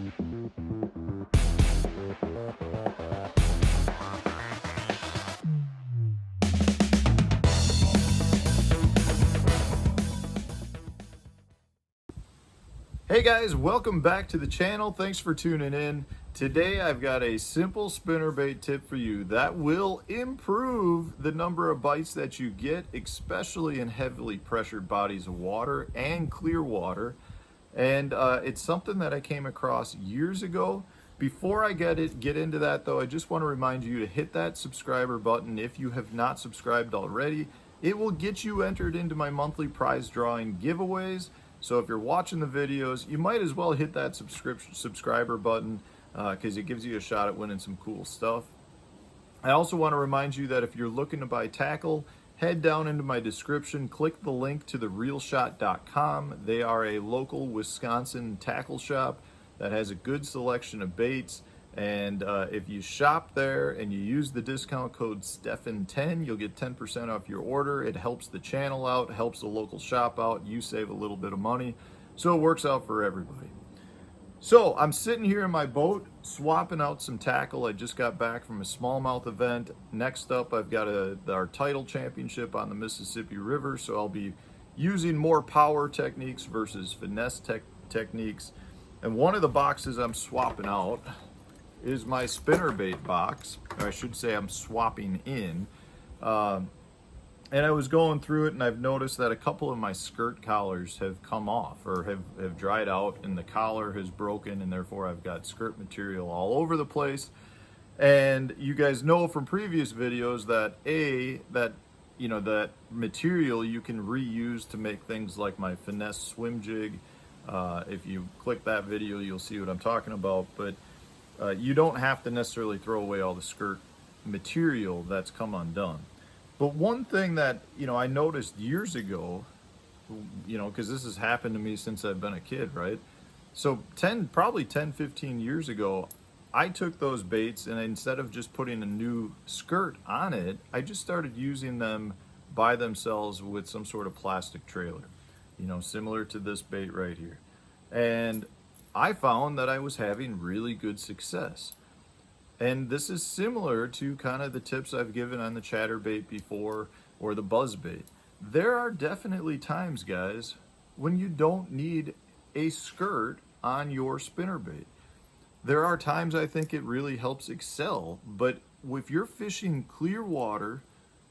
Hey guys, welcome back to the channel. Thanks for tuning in. Today I've got a simple spinnerbait tip for you that will improve the number of bites that you get, especially in heavily pressured bodies of water and clear water. And it's something that I came across years ago. Before I get into that though, I just want to remind you to hit that subscriber button if you have not subscribed already. It will get you entered into my monthly prize drawing giveaways. So if you're watching the videos, you might as well hit that subscriber button because it gives you a shot at winning some cool stuff. I also want to remind you that if you're looking to buy tackle, head down into my description, click the link to therealshot.com. They are a local Wisconsin tackle shop that has a good selection of baits. And if you shop there and you use the discount code STEFAN10, you'll get 10% off your order. It helps the channel out, helps the local shop out. You save a little bit of money. So it works out for everybody. So I'm sitting here in my boat, swapping out some tackle. I just got back from a smallmouth event. Next up, I've got our title championship on the Mississippi River. So I'll be using more power techniques versus finesse techniques. And one of the boxes I'm swapping out is my spinnerbait box, or I should say I'm swapping in. And I was going through it and I've noticed that a couple of my skirt collars have come off or have dried out, and the collar has broken, and therefore I've got skirt material all over the place. And you guys know from previous videos that that material you can reuse to make things like my finesse swim jig. If you click that video, you'll see what I'm talking about. But you don't have to necessarily throw away all the skirt material that's come undone. But one thing that, I noticed years ago, because this has happened to me since I've been a kid, right? So probably 10, 15 years ago, I took those baits and instead of just putting a new skirt on it, I just started using them by themselves with some sort of plastic trailer, similar to this bait right here. And I found that I was having really good success. And this is similar to kind of the tips I've given on the chatterbait before or the buzzbait. There are definitely times, guys, when you don't need a skirt on your spinnerbait. There are times I think it really helps excel, but if you're fishing clear water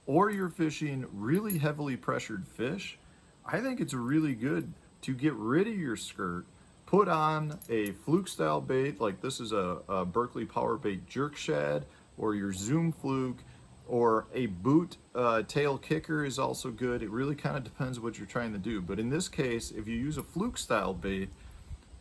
or you're fishing really heavily pressured fish, I think it's really good to get rid of your skirt. Put on a fluke style bait, like this is a Berkeley Power Bait jerk shad, or your Zoom fluke, or a boot tail kicker is also good. It really kind of depends what you're trying to do. But in this case, if you use a fluke style bait,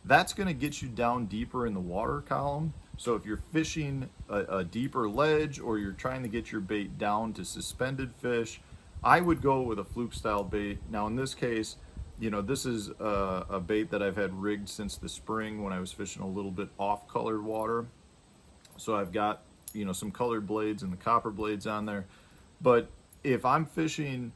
that's going to get you down deeper in the water column. So if you're fishing a deeper ledge or you're trying to get your bait down to suspended fish, I would go with a fluke style bait. Now in this case, this is a bait that I've had rigged since the spring when I was fishing a little bit off colored water. So I've got, some colored blades and the copper blades on there. But if I'm fishing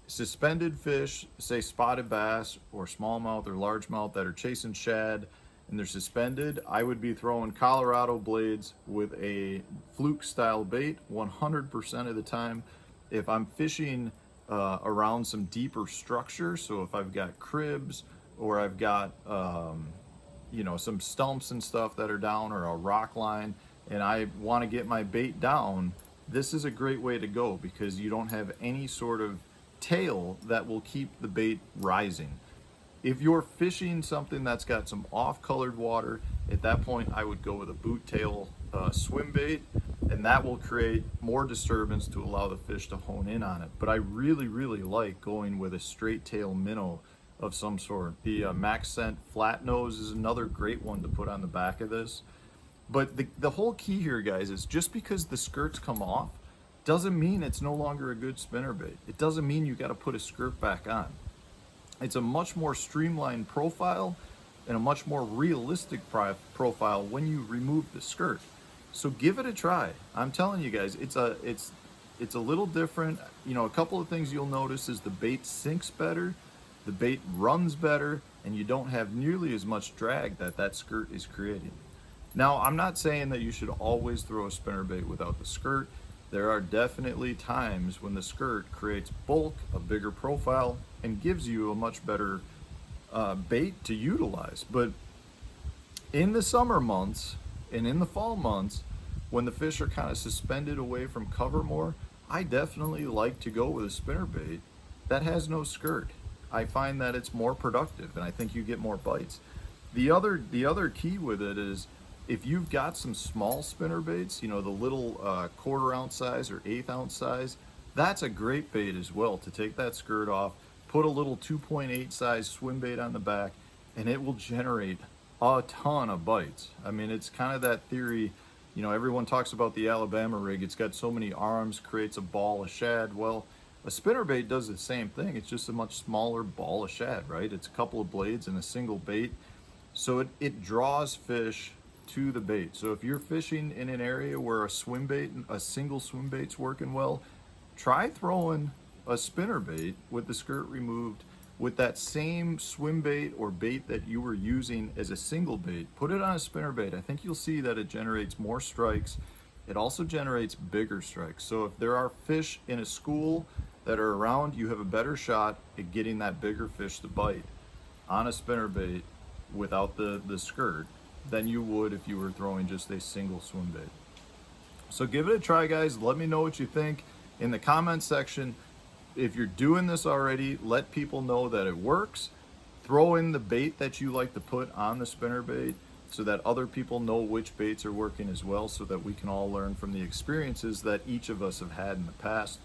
suspended fish, say spotted bass or smallmouth or largemouth that are chasing shad and they're suspended, I would be throwing Colorado blades with a fluke style bait 100% of the time. If I'm fishing around some deeper structure, so if I've got cribs or I've got some stumps and stuff that are down, or a rock line, and I want to get my bait down, this is a great way to go because you don't have any sort of tail that will keep the bait rising. If you're fishing something that's got some off-colored water, at that point I would go with a boot tail swim bait, and that will create more disturbance to allow the fish to hone in on it. But I really, really like going with a straight tail minnow of some sort. The Max Scent Flat Nose is another great one to put on the back of this. But the whole key here, guys, is just because the skirts come off doesn't mean it's no longer a good spinnerbait. It doesn't mean you got to put a skirt back on. It's a much more streamlined profile and a much more realistic profile when you remove the skirt. So give it a try. I'm telling you guys, it's a little different. A couple of things you'll notice is the bait sinks better, the bait runs better, and you don't have nearly as much drag that skirt is creating. Now, I'm not saying that you should always throw a spinnerbait without the skirt. There are definitely times when the skirt creates bulk, a bigger profile, and gives you a much better bait to utilize. But in the summer months and in the fall months, when the fish are kind of suspended away from cover more, I definitely like to go with a spinnerbait that has no skirt. I find that it's more productive, and I think you get more bites. The other key with it is, if you've got some small spinnerbaits, you know, the little 1/4 ounce size or 1/8 ounce size, that's a great bait as well to take that skirt off, put a little 2.8 size swim bait on the back, and it will generate a ton of bites. I mean, it's kind of that theory, you know, everyone talks about the Alabama rig. It's got so many arms, creates a ball of shad. Well, a spinnerbait does the same thing. It's just a much smaller ball of shad, right? It's a couple of blades and a single bait. So it draws fish to the bait. So if you're fishing in an area where a single swim bait's working well, try throwing a spinnerbait with the skirt removed with that same swim bait or bait that you were using as a single bait. Put it on a spinnerbait. I think you'll see that it generates more strikes. It also generates bigger strikes. So if there are fish in a school that are around, you have a better shot at getting that bigger fish to bite on a spinnerbait without the skirt than you would if you were throwing just a single swim bait. So give it a try, guys. Let me know what you think in the comment section. If you're doing this already, let people know that it works. Throw in the bait that you like to put on the spinnerbait so that other people know which baits are working as well, so that we can all learn from the experiences that each of us have had in the past.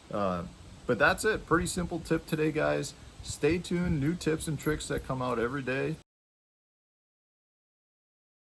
But that's it. Pretty simple tip today, guys. Stay tuned. New tips and tricks that come out every day.